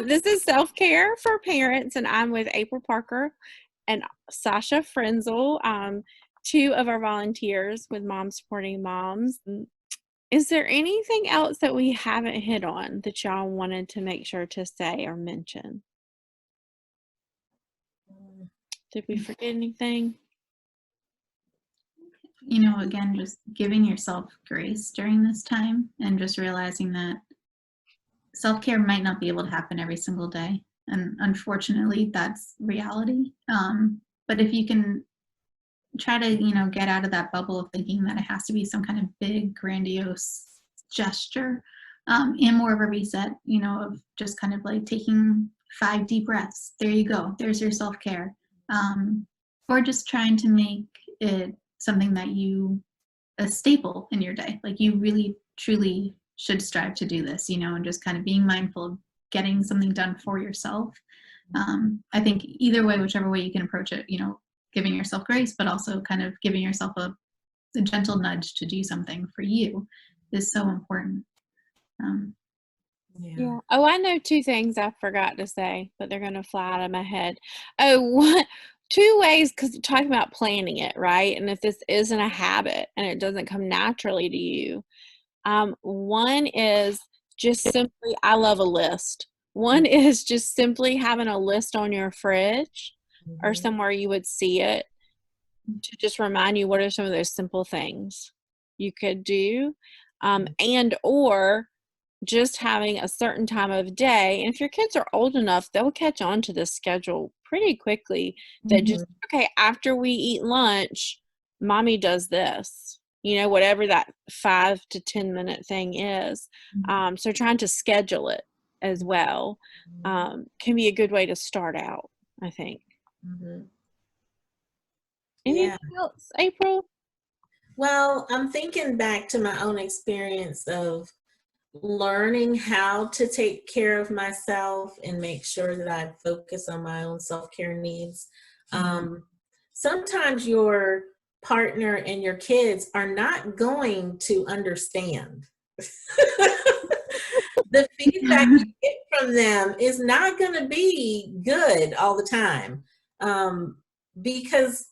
This is Self-Care for Parents, and I'm with April Parker and Sasha Frinzl, two of our volunteers with Moms Supporting Moms. Is there anything else that we haven't hit on that y'all wanted to make sure to say or mention? Did we forget anything? Again, just giving yourself grace during this time and just realizing that self-care might not be able to happen every single day. And unfortunately, that's reality. But if you can try to, get out of that bubble of thinking that it has to be some kind of big, grandiose gesture, and more of a reset, of just kind of like taking 5 deep breaths. There you go. There's your self-care. Or just trying to make it something that a staple in your day. Like you really, truly should strive to do this, and just kind of being mindful of getting something done for yourself. I think either way, whichever way you can approach it, giving yourself grace, but also kind of giving yourself a gentle nudge to do something for you is so important. Yeah. Oh, I know 2 things I forgot to say, but they're going to fly out of my head. Two ways, because talking about planning it, right? And if this isn't a habit and it doesn't come naturally to you, one is just simply, I love a list. One is just simply having a list on your fridge or somewhere you would see it to just remind you what are some of those simple things you could do, and or just having a certain time of day. And if your kids are old enough, they'll catch on to this schedule pretty quickly that just, okay, after we eat lunch, mommy does this, whatever that 5 to 10 minute thing is. So trying to schedule it as well can be a good way to start out, I think. Anything else, April? Well, I'm thinking back to my own experience of learning how to take care of myself and make sure that I focus on my own self-care needs. Sometimes your partner and your kids are not going to understand. The feedback you get from them is not going to be good all the time, because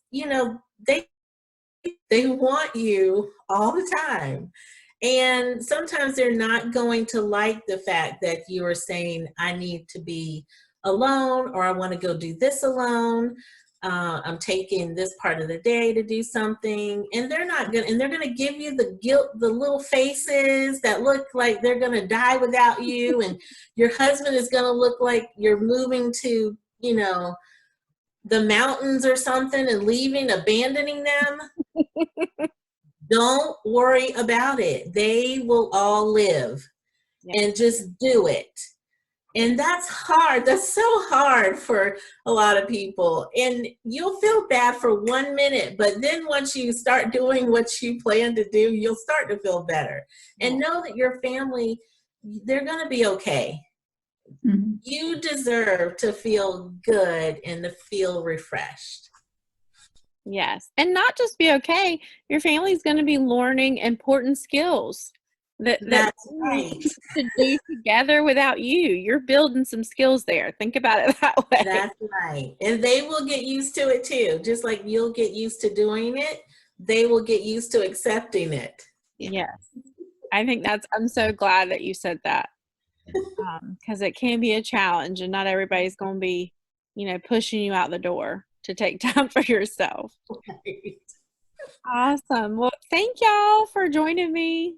they want you all the time. And sometimes they're not going to like the fact that you are saying, I need to be alone, or I want to go do this alone. I'm taking this part of the day to do something. And they're going to give you the little faces that look like they're going to die without you. And your husband is going to look like you're moving to, the mountains or something and abandoning them. Don't worry about it. They will all live. And just do it. And that's hard. That's so hard for a lot of people. And you'll feel bad for 1 minute, but then once you start doing what you plan to do, you'll start to feel better. And know that your family, they're going to be okay. You deserve to feel good and to feel refreshed. Yes. And not just be okay. Your family's going to be learning important skills that's right. to do together without you. You're building some skills there. Think about it that way. That's right. And they will get used to it too. Just like you'll get used to doing it, they will get used to accepting it. Yes. I think I'm so glad that you said that. Because it can be a challenge and not everybody's going to be, pushing you out the door to take time for yourself. Right. Awesome. Well, thank y'all for joining me